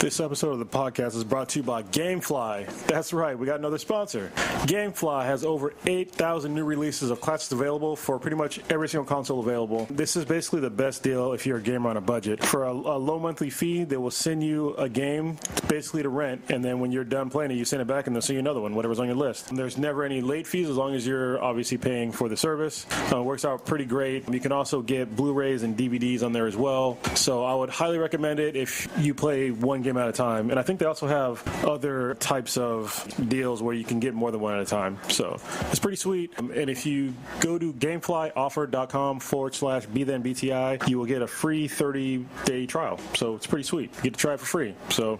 This episode of the podcast is brought to you by GameFly. That's right, we got another sponsor. GameFly has over 8,000 new releases of classics available for pretty much every single console available. This is basically the best deal if you're a gamer on a budget. For a low monthly fee, they will send you a game basically to rent, and then when you're done playing it, you send it back and they'll send you another one, whatever's on your list. And there's never any late fees as long as you're obviously paying for the service. It works out pretty great. You can also get Blu-rays and DVDs on there as well. So I would highly recommend it if you play one game at a time. And I think they also have other types of deals where you can get more than one at a time. So it's pretty sweet. And if you go to gameflyoffer.com/BthanBti, you will get a free 30-day trial. So it's pretty sweet. You get to try it for free. So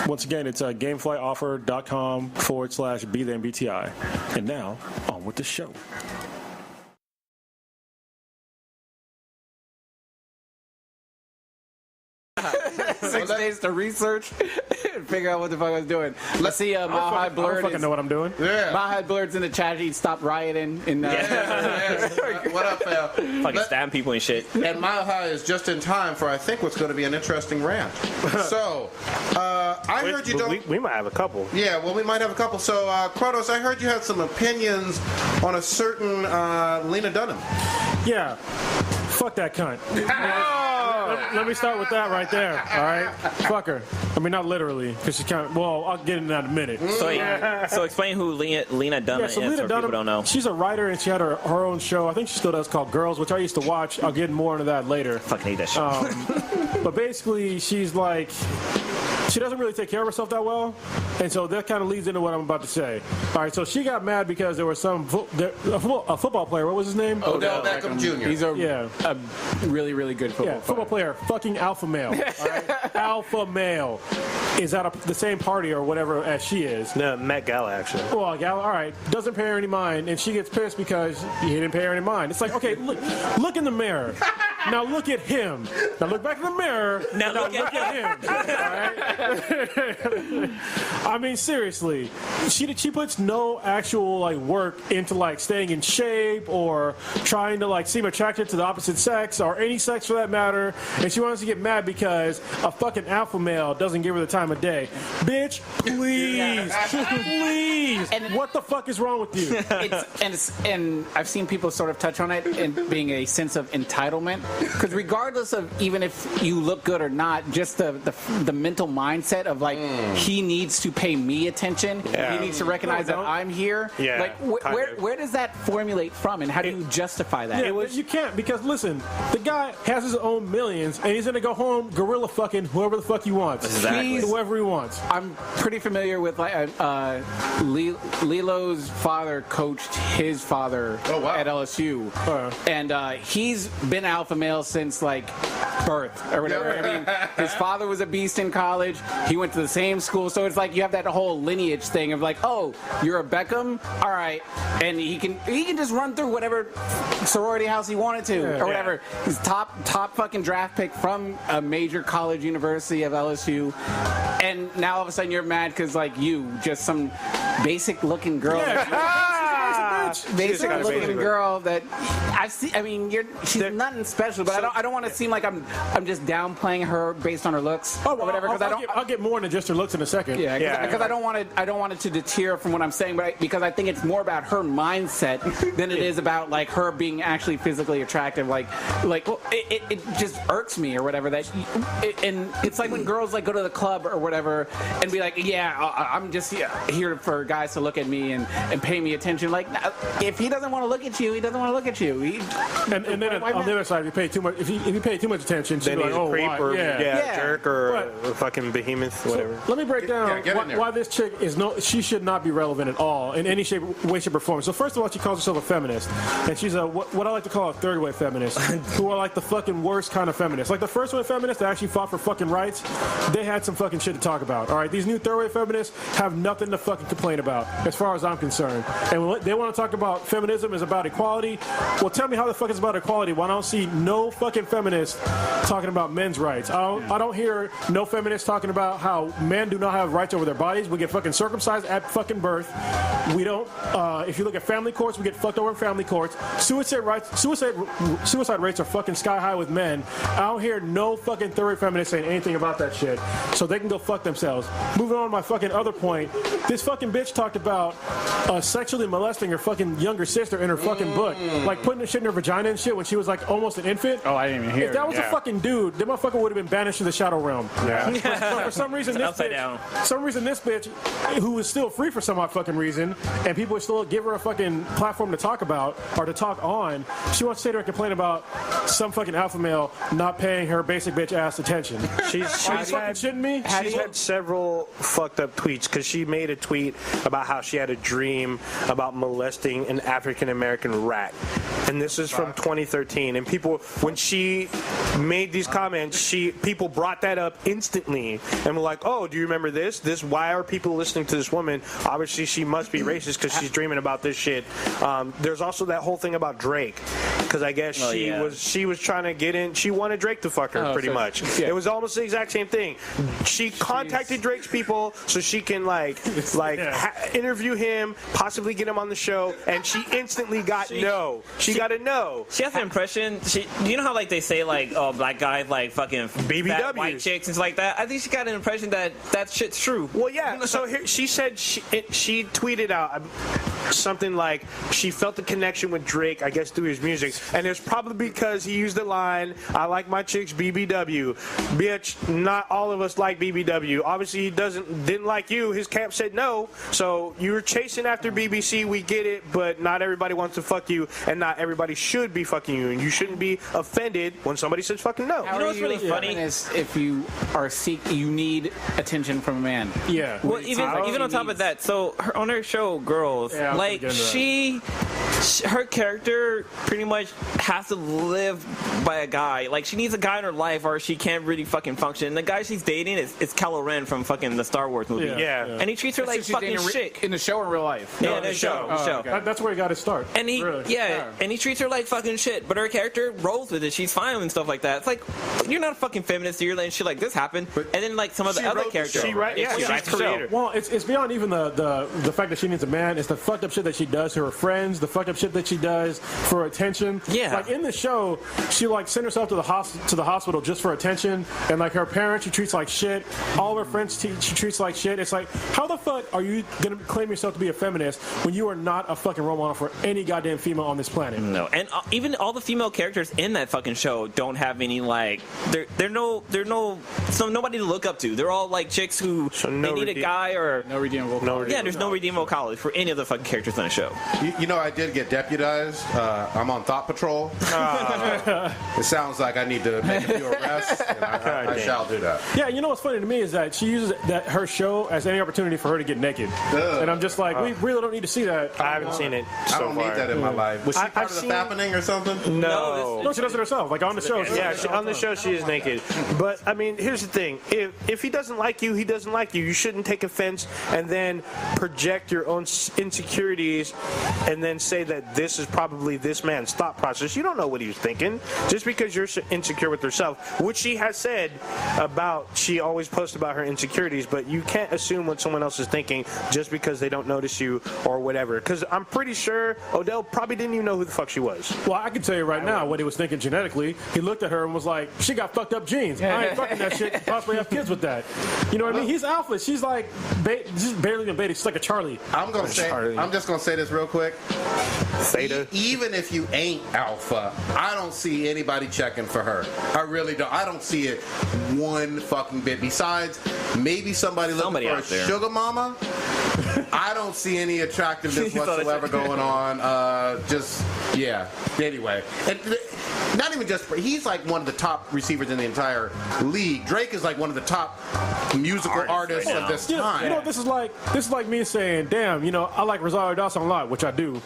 once again, it's gameflyoffer.com/BthanBti. And now, on with the show. 6 days to research and figure out what the fuck I was doing. Let's see, Mile High Blurred. I don't fucking know what I'm doing. Yeah. Mile High Blurred's in the chat. He stopped rioting. What up, Phil? Fucking stabbing people and shit. And Mile High is just in time for, I think, what's going to be an interesting rant. So, I heard you don't... We might have a couple. Yeah, well, we might have a couple. So, Kronos, I heard you had some opinions on a certain Lena Dunham. Yeah. Fuck that cunt. Let me start with that right there, all right? Fuck her. I mean, not literally, because she's kind of... Well, I'll get into that in a minute. So explain who Lena Dunham is, Lena for Dunham, people don't know. She's a writer, and she had her own show. I think she still does, called Girls, which I used to watch. I'll get more into that later. Fucking hate that shit. But basically, she's like... She doesn't really take care of herself that well, and so that kind of leads into what I'm about to say. All right, so she got mad because there was a football player. What was his name? Odell Beckham Jr. He's a really, really good football player. Fucking alpha male. All right? Alpha male is at the same party or whatever as she is. No, Met Gala, actually. Well, Gala, all right, doesn't pay her any mind, and she gets pissed because he didn't pay her any mind. It's like, okay, look in the mirror. Now look at him. Now look back in the mirror. Now look at him. All right? I mean, seriously, she puts no actual work into staying in shape or trying to seem attracted to the opposite sex or any sex for that matter, and she wants to get mad because a fucking alpha male doesn't give her the time of day. Bitch, please, please. And what the fuck is wrong with you? And I've seen people sort of touch on it in being a sense of entitlement, because regardless of even if you look good or not, just the mental mindset of he needs to pay me attention. Yeah. He needs to recognize that I'm here. Yeah, where does that formulate from, and how do you justify that? Yeah, you can't, because listen, the guy has his own millions, and he's gonna go home gorilla fucking whoever the fuck he wants. Exactly. Whoever he wants. I'm pretty familiar with Lilo's father coached his father at LSU, and he's been alpha male since birth or whatever. I mean, his father was a beast in college. He went to the same school, so it's you have that whole lineage thing of oh, you're a Beckham, all right, and he can just run through whatever sorority house he wanted to or whatever. He's top fucking draft pick from a major college university of LSU, and now all of a sudden you're mad because you just some basic looking girl. Basic looking girl that I've seen. I mean, she's nothing special, but I don't want to seem like I'm just downplaying her based on her looks or whatever. Because I'll get more than just her looks in a second. Yeah, because I don't want it to deter from what I'm saying, but because I think it's more about her mindset than it is about her being actually physically attractive. It just irks me or whatever and it's when girls go to the club or whatever and be I'm just here for guys to look at me and pay me attention. If he doesn't want to look at you, he doesn't want to look at you. And then on the other side, if you pay too much, if you pay too much attention, then he's a creep or jerk or a fucking behemoth, whatever. So let me break down why this chick she should not be relevant at all in any way, shape, or form. So first of all, she calls herself a feminist, and she's what I like to call a third wave feminist, who are the fucking worst kind of feminists. The first wave feminists that actually fought for fucking rights, they had some fucking shit to talk about. All right, these new third wave feminists have nothing to fucking complain about, as far as I'm concerned. And when they want to talk talk about feminism is about equality. Well, tell me how the fuck it's about equality. Why don't see no fucking feminists talking about men's rights? I don't hear no feminists talking about how men do not have rights over their bodies. We get fucking circumcised at fucking birth. We don't. If you look at family courts, we get fucked over in family courts. Suicide rates are fucking sky high with men. I don't hear no fucking third feminist saying anything about that shit. So they can go fuck themselves. Moving on to my fucking other point. This fucking bitch talked about sexually molesting her fucking younger sister in her fucking book. Like putting the shit in her vagina and shit when she was like almost an infant. Oh, I didn't even hear. If that was a fucking dude, that motherfucker would have been banished to the shadow realm. Yeah. But for some reason, this bitch, who is still free for some odd fucking reason, and people would still give her a fucking platform to talk about or to talk on, she wants to sit there and complain about some fucking alpha male not paying her basic bitch ass attention. She's fucking shitting me? She's had several fucked up tweets because she made a tweet about how she had a dream about molesting an African American rat. And this is from 2013. And people, when she made these comments, people brought that up instantly and were like, oh, do you remember this? Why are people listening to this woman? Obviously, she must be racist because she's dreaming about this shit. There's also that whole thing about Drake, because I guess she was trying to get in. She wanted Drake to fuck her, pretty much. Yeah. It was almost the exact same thing. She contacted Drake's people so she can interview him, possibly get him on the show, and she instantly got no. She got a no. She has the impression. You know how like they say like black guys like fucking fat white chicks and stuff like that. I think she got an impression that shit's true. Well, yeah. So here, she said she tweeted out something like she felt the connection with Drake, I guess, through his music, and it's probably because he used the line, "I like my chicks BBW." Bitch, not all of us like BBW. Obviously, he didn't like you. His camp said no. So you're chasing after BBC. We get it, but not everybody wants to fuck you, and not everybody should be fucking you, and you shouldn't be offended when somebody says fucking no. You know what's really funny is if you are you need attention from a man. Yeah. Well, even on top of that, so on her show, Girls, like her character pretty much has to live by a guy. Like she needs a guy in her life, or she can't really fucking function. And the guy she's dating is Kylo Ren from fucking the Star Wars movie. Yeah. And he treats her like fucking shit in the show or in real life. Yeah, in the show. Okay. That's where he got to start. And and he treats her like fucking shit. But her character rolls with it. She's fine and stuff like that. It's like you're not a fucking feminist. You're letting shit like this happen. And then like some of the other characters. She's creator. Well, it's beyond even the fact that she needs a man. It's the fucked up shit that she does to her friends. The fucked up shit that she does for attention. Yeah. Like in the show, she like sent herself to the hospital just for attention, and like her parents she treats like shit. All of her friends she treats like shit. It's like, how the fuck are you gonna claim yourself to be a feminist when you are not a fucking role model for any goddamn female on this planet? No, and even all the female characters in that fucking show don't have any like they're nobody to look up to. They're all like chicks who they need a guy or no redeemable quality. Yeah, there's no redeemable quality for any of the fucking characters on the show. You know, I did get deputized. I'm on Thought Patrol. It sounds like I need to make a few arrests, and I shall do that. Yeah, you know what's funny to me is that she uses her show as any opportunity for her to get naked. And I'm just like, we really don't need to see that. I haven't seen it so I don't far. need that in my life. Was she part of the happening or something? No, she does it herself. Like on the show. On the show she is naked. But I mean, here's the thing: if he doesn't like you, he doesn't like you. You shouldn't take offense and then project your own insecurities and then say that this is probably this man's thought process. You don't know what he was thinking. Just because you're insecure with herself, which she has said about, she always posts about her insecurities, but you can't assume what someone else is thinking just because they don't notice you or whatever. Because I'm pretty sure Odell probably didn't even know who the fuck she was. Well, I can tell you right now what he was thinking genetically. He looked at her and was like, she got fucked up genes. I ain't fucking that shit. Possibly have kids with that. You know what I mean? He's alpha. She's like, just barely even beta. She's like a Charlie. I'm just gonna say this real quick. Theta. Even if you ain't alpha, I don't see anybody checking for her. I really don't. I don't see it one fucking bit. Besides, maybe somebody looking for a sugar mama. I don't see any attractiveness whatsoever going on. Anyway. not even just he's like one of the top receivers in the entire league. Drake is like one of the top musical artists of this time. You know, this is like me saying, damn, you know, I like Rosario Dawson a lot, which I do.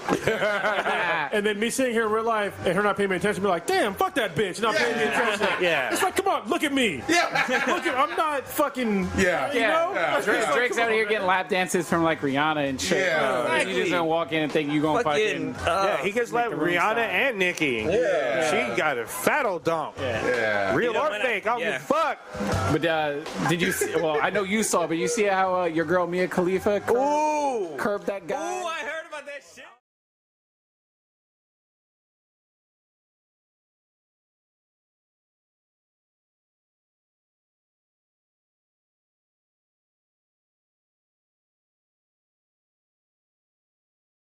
And then me sitting here in real life and her not paying me attention, be like, damn, fuck that bitch, not paying me attention. Yeah. It's like, come on, look at me. I'm not fucking. Yeah. You know? Drake's out here getting lap dances from like Rihanna and shit. Yeah. You just don't walk in and think you gonna fucking. He gets like Rihanna and Nicki. Yeah. She got a fat old dump. Yeah. Real or fake, I don't give a fuck. But did you see? Well, I know you saw, but you see how your girl Mia Khalifa curbed that guy? Ooh, I